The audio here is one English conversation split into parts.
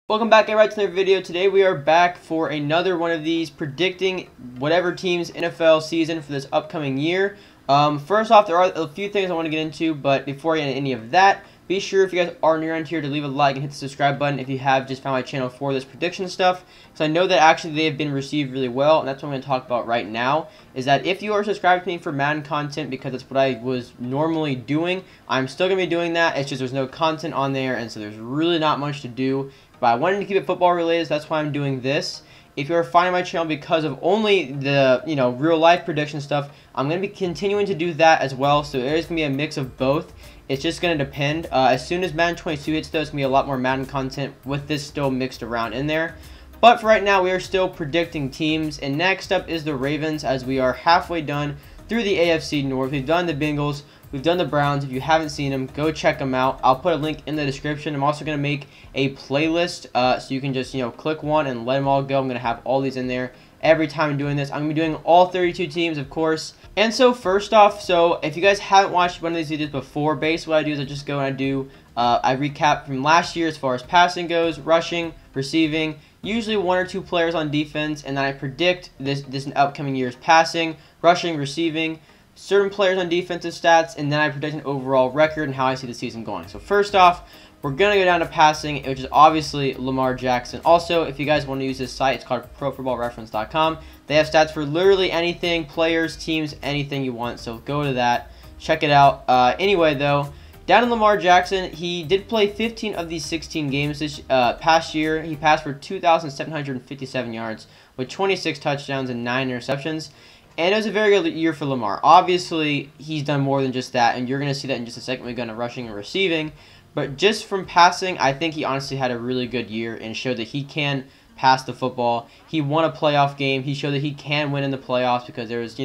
Welcome back, everybody, to another video. Today we are back for another one of these predicting whatever team's NFL season for this upcoming year. First off, there are a few things I want to get into, but before I get into any of that, be sure if you guys are new around here to leave a like and hit the subscribe button if you have just found my channel for this prediction stuff, because I know that actually they have been received really well, and that's what I'm going to talk about right now, is that if you are subscribed to me for Madden content, because that's what I was normally doing, I'm still going to be doing that. It's just there's no content on there, and so there's really not much to do. But I wanted to keep it football related, so that's why I'm doing this. If you're finding my channel because of only the real life prediction stuff, I'm going to be continuing to do that as well. So there's going to be a mix of both. It's just going to depend. As soon as Madden 22 hits, though, it's going to be a lot more Madden content with this still mixed around in there. But for right now, we are still predicting teams. And next up is the Ravens, as we are halfway done through the AFC North. We've done the Bengals. We've done the Browns. If you haven't seen them, go check them out. I'll put a link in the description. I'm also going to make a playlist so you can just, click one and let them all go. I'm going to have all these in there every time I'm doing this. I'm going to be doing all 32 teams, of course. And so first off, if you guys haven't watched one of these videos before, basically what I do is I just go and I recap from last year as far as passing goes, rushing, receiving, usually one or two players on defense, and then I predict this upcoming year's passing, rushing, receiving, certain players on defensive stats, and then I predict an overall record and how I see the season going. So first off, we're going to go down to passing, which is obviously Lamar Jackson. Also, if you guys want to use this site, it's called ProFootballReference.com. They have stats for literally anything, players, teams, anything you want. So go to that. Check it out. Anyway, though, down to Lamar Jackson, he did play 15 of these 16 games this past year. He passed for 2,757 yards with 26 touchdowns and 9 interceptions. And it was a very good year for Lamar. Obviously, he's done more than just that, and you're going to see that in just a second. We go into rushing and receiving. But just from passing, I think he honestly had a really good year and showed that he can pass the football. He won a playoff game. He showed that he can win in the playoffs because there was,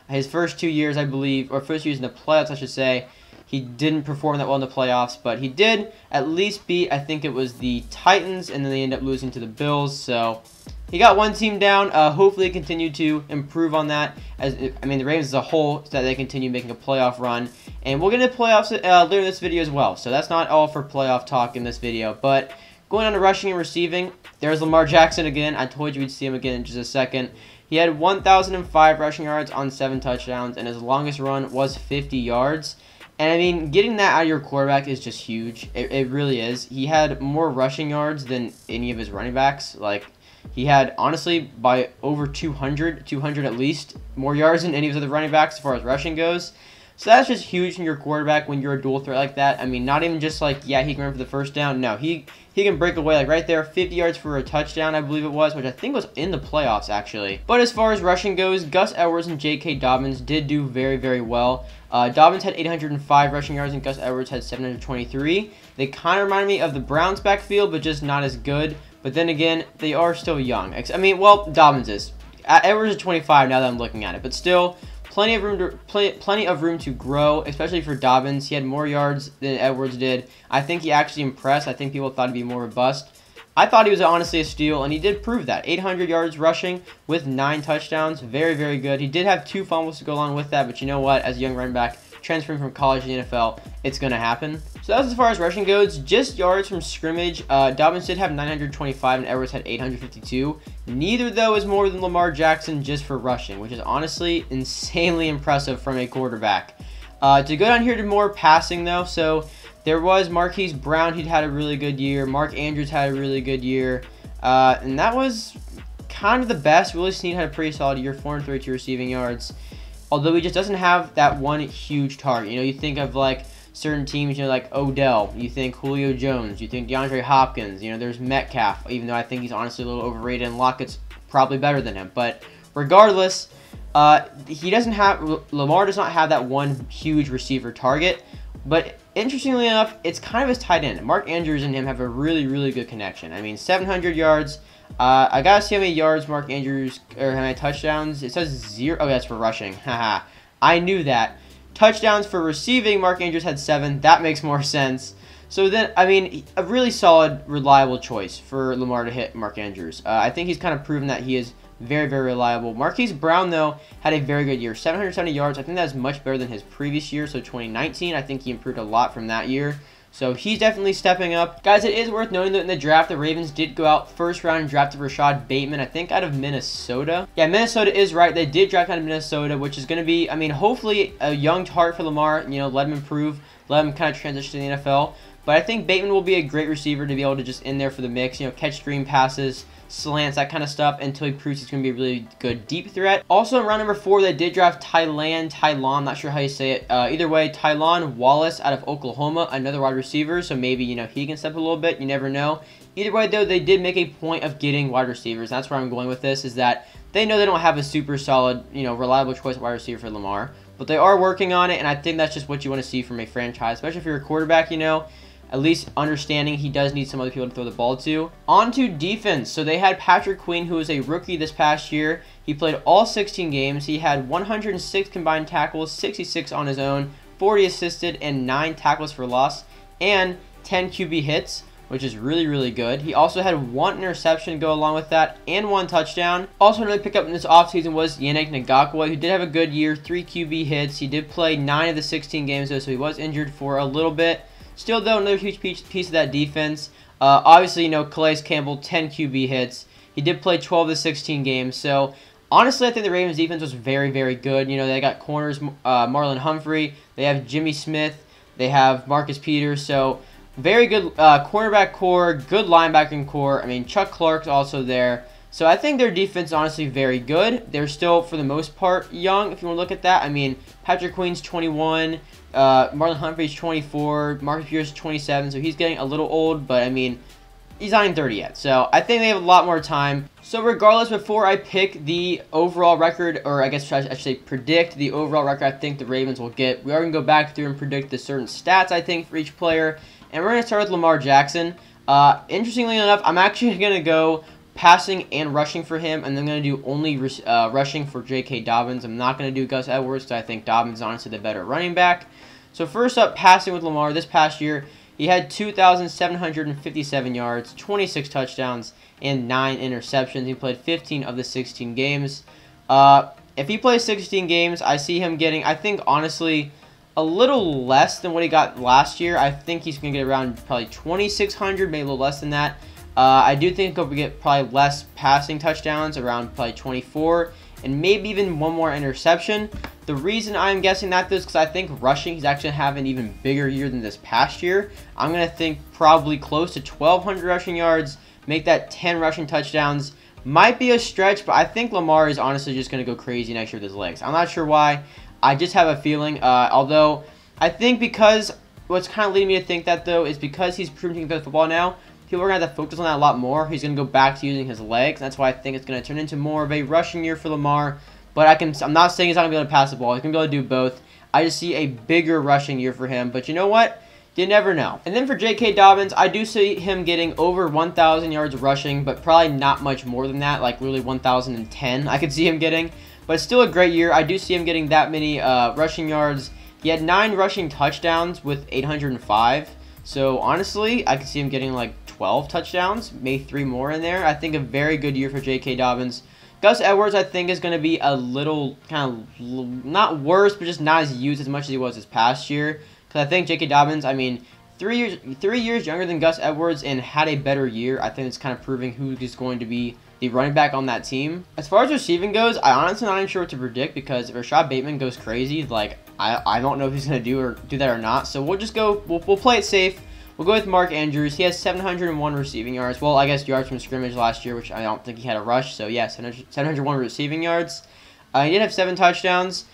his first 2 years, I believe, or first years in the playoffs, I should say, he didn't perform that well in the playoffs, but he did at least beat, I think it was the Titans, and then they ended up losing to the Bills. So he got one team down. Hopefully continue to improve on that. The Ravens as a whole, so that they continue making a playoff run. And we'll get into playoffs later in this video as well. So that's not all for playoff talk in this video. But going on to rushing and receiving, there's Lamar Jackson again. I told you we'd see him again in just a second. He had 1,005 rushing yards on 7 touchdowns, and his longest run was 50 yards. And getting that out of your quarterback is just huge. It really is. He had more rushing yards than any of his running backs. He had, honestly, by over 200 at least, more yards than any of his other running backs as far as rushing goes. So that's just huge in your quarterback when you're a dual threat like that. Not even just he can run for the first down. No, he can break away right there, 50 yards for a touchdown, I believe it was, which I think was in the playoffs, actually. But as far as rushing goes, Gus Edwards and J.K. Dobbins did do very, very well. Dobbins had 805 rushing yards and Gus Edwards had 723. They kind of remind me of the Browns backfield, but just not as good. But then again, they are still young. Dobbins is. Edwards is 25 now that I'm looking at it, but still plenty of room to grow, especially for Dobbins. He had more yards than Edwards did. I think he actually impressed. I think people thought he'd be more robust. I thought he was honestly a steal, and he did prove that. 800 yards rushing with 9 touchdowns. Very, very good. He did have 2 fumbles to go along with that, but you know what? As a young running back, transferring from college to the NFL, it's going to happen. So that's as far as rushing goes. Just yards from scrimmage, Dobbins did have 925 and Edwards had 852. Neither, though, is more than Lamar Jackson just for rushing, which is honestly insanely impressive from a quarterback. To go down here to more passing, though, so there was Marquis Brown. He'd had a really good year. Mark Andrews had a really good year. And that was kind of the best. Willie Snead had a pretty solid year, 432 receiving yards. Although he just doesn't have that one huge target. You think of certain teams, like Odell. You think Julio Jones. You think DeAndre Hopkins. There's Metcalf, even though I think he's honestly a little overrated, and Lockett's probably better than him. But regardless, Lamar does not have that one huge receiver target. But interestingly enough, it's kind of his tight end. Mark Andrews and him have a really, really good connection. 700 yards. I gotta see how many yards Mark Andrews, or how many touchdowns. It says 0. Oh, that's for rushing. Haha. I knew that. Touchdowns for receiving, Mark Andrews had 7. That makes more sense. So then, a really solid, reliable choice for Lamar to hit Mark Andrews. I think he's kind of proven that he is very, very reliable. Marquis Brown, though, had a very good year. 770 yards. I think that was much better than his previous year, so 2019. I think he improved a lot from that year. So he's definitely stepping up. Guys, it is worth noting that in the draft, the Ravens did go out first round and drafted Rashad Bateman, I think out of Minnesota. Yeah, Minnesota is right. They did draft out of Minnesota, which is going to be, I mean, hopefully a young target for Lamar. You know, let him improve, let him kind of transition to the NFL. But I think Bateman will be a great receiver to be able to just in there for the mix, you know, catch screen passes, slants, that kind of stuff, until he proves he's going to be a really good deep threat. Also, in round number 4, they did draft Thailand, not sure how you say it. Either way, Thailand Wallace out of Oklahoma, another wide receiver, so maybe, you know, he can step a little bit. You never know. Either way, though, they did make a point of getting wide receivers. That's where I'm going with this, is that they know they don't have a super solid, you know, reliable choice of wide receiver for Lamar, but they are working on it, and I think that's just what you want to see from a franchise, especially if you're a quarterback, you know. At least understanding he does need some other people to throw the ball to. On to defense. So they had Patrick Queen, who was a rookie this past year. He played all 16 games. He had 106 combined tackles, 66 on his own, 40 assisted, and 9 tackles for loss, and 10 QB hits, which is really, really good. He also had 1 interception to go along with that, and 1 touchdown. Also, another pickup in this offseason was Yannick Nagaway, who did have a good year, 3 QB hits. He did play 9 of the 16 games, though, so he was injured for a little bit. Still, though, another huge piece of that defense. Obviously, you know, Calais Campbell, 10 QB hits. He did play 12 of the 16 games. So, honestly, I think the Ravens' defense was very, very good. You know, they got corners, Marlon Humphrey. They have Jimmy Smith. They have Marcus Peters. So, very good cornerback core, good linebacking core. I mean, Chuck Clark's also there. So, I think their defense is honestly very good. They're still, for the most part, young, if you want to look at that. I mean, Patrick Queen's 21. Marlon Humphrey's 24, Marcus Peters 27, so he's getting a little old, but I mean, he's not even 30 yet, so I think they have a lot more time. So regardless, before I pick the overall record, or I guess I should say predict the overall record I think the Ravens will get, we are going to go back through and predict the certain stats I think for each player, and we're going to start with Lamar Jackson. Interestingly enough, I'm actually going to go passing and rushing for him, and then I'm going to do only rushing for J.K. Dobbins. I'm not going to do Gus Edwards because I think Dobbins is honestly the better running back. So first up, passing with Lamar this past year, he had 2,757 yards, 26 touchdowns, and 9 interceptions. He played 15 of the 16 games. If he plays 16 games, I see him getting, I think, honestly, a little less than what he got last year. I think he's going to get around probably 2,600, maybe a little less than that. I do think he'll get probably less passing touchdowns, around probably 24, and maybe even 1 more interception. The reason I'm guessing that is because I think rushing, he's actually having an even bigger year than this past year. I'm going to think probably close to 1,200 rushing yards, make that 10 rushing touchdowns. Might be a stretch, but I think Lamar is honestly just going to go crazy next year with his legs. I'm not sure why. I just have a feeling, although I think because what's kind of leading me to think that, though, is because he's proving he can play football now, people are going to have to focus on that a lot more. He's going to go back to using his legs. That's why I think it's going to turn into more of a rushing year for Lamar. But I'm not saying he's not going to be able to pass the ball. He's going to be able to do both. I just see a bigger rushing year for him. But you know what? You never know. And then for J.K. Dobbins, I do see him getting over 1,000 yards rushing, but probably not much more than that, like really 1,010 I could see him getting. But it's still a great year. I do see him getting that many rushing yards. He had 9 rushing touchdowns with 805. So honestly, I could see him getting like 12 touchdowns, maybe 3 more in there. I think a very good year for J.K. Dobbins. Gus Edwards, I think, is going to be a little kind of not worse, but just not as used as much as he was this past year. Because I think J.K. Dobbins, I mean, 3 years younger than Gus Edwards and had a better year. I think it's kind of proving who is going to be the running back on that team. As far as receiving goes, I honestly not even sure what to predict because if Rashad Bateman goes crazy, like I don't know if he's going to do that or not. So we'll just go. We'll play it safe. We'll go with Mark Andrews. He has 701 receiving yards. Well, I guess yards from scrimmage last year, which I don't think he had a rush. So, yeah, 701 receiving yards. He did have 7 touchdowns.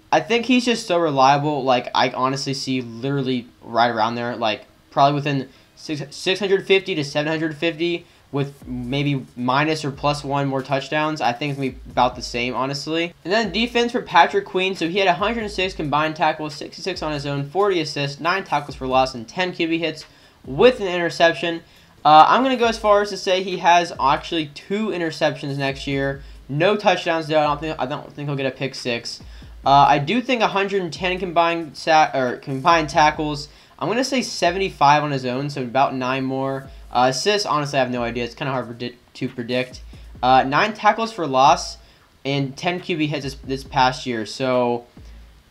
I think he's just so reliable. Like, I honestly see literally right around there, like, probably within 650 to 750 with maybe minus or plus 1 more touchdowns. I think it's going to be about the same, honestly. And then defense for Patrick Queen. So he had 106 combined tackles, 66 on his own, 40 assists, 9 tackles for loss, and 10 QB hits with an interception. I'm going to go as far as to say he has actually 2 interceptions next year. No touchdowns, though. I don't think he'll get a pick 6. I do think 110 combined tackles. I'm going to say 75 on his own, so about 9 more. Assists, honestly, I have no idea. It's kind of hard to predict. 9 tackles for loss and 10 QB hits this past year. So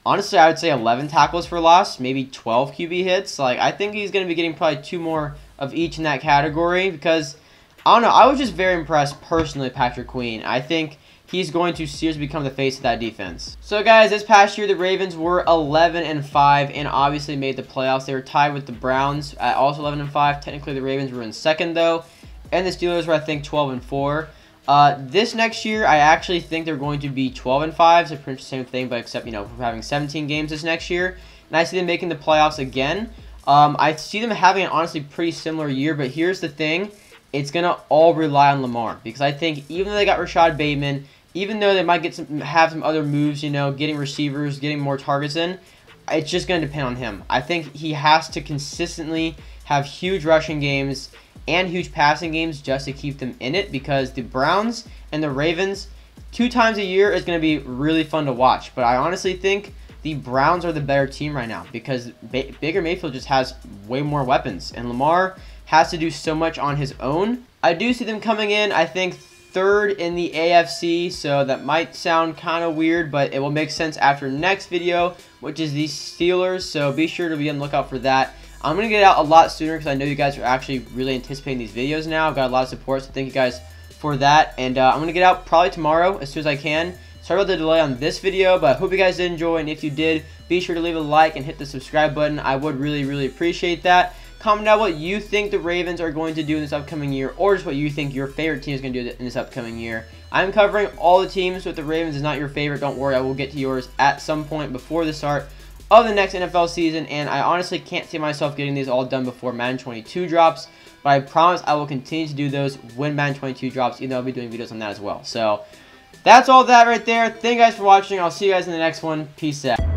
honestly, I would say 11 tackles for loss, maybe 12 QB hits. Like, I think he's going to be getting probably 2 more of each in that category because, I don't know, I was just very impressed personally with Patrick Queen. I think he's going to seriously become the face of that defense. So, guys, this past year, the Ravens were 11-5 and obviously made the playoffs. They were tied with the Browns at also 11-5. Technically, the Ravens were in second, though, and the Steelers were, I think, 12-4. This next year, I actually think they're going to be 12-5, so pretty much the same thing, but except, you know, we're having 17 games this next year, and I see them making the playoffs again. I see them having an honestly pretty similar year, but here's the thing. It's going to all rely on Lamar, because I think even though they got Rashad Bateman, even though they might have some other moves, you know, getting receivers, getting more targets in, it's just going to depend on him. I think he has to consistently have huge rushing games and huge passing games just to keep them in it, because the Browns and the Ravens 2 times a year is going to be really fun to watch. But I honestly think the Browns are the better team right now because Baker Mayfield just has way more weapons, and Lamar has to do so much on his own. I do see them coming in, I think, 3rd in the AFC, so that might sound kind of weird, but it will make sense after next video, which is the Steelers, so be sure to be on the lookout for that. I'm going to get out a lot sooner because I know you guys are actually really anticipating these videos now. I've got a lot of support, so thank you guys for that, and I'm going to get out probably tomorrow as soon as I can. Sorry about the delay on this video, but I hope you guys did enjoy, and if you did, be sure to leave a like and hit the subscribe button. I would really, really appreciate that. Comment down what you think the Ravens are going to do in this upcoming year, or just what you think your favorite team is going to do in this upcoming year. I'm covering all the teams, so if the Ravens is not your favorite, don't worry, I will get to yours at some point before the start of the next NFL season, and I honestly can't see myself getting these all done before Madden 22 drops, but I promise I will continue to do those when Madden 22 drops, even though I'll be doing videos on that as well. So, that's all that right there. Thank you guys for watching. I'll see you guys in the next one. Peace out.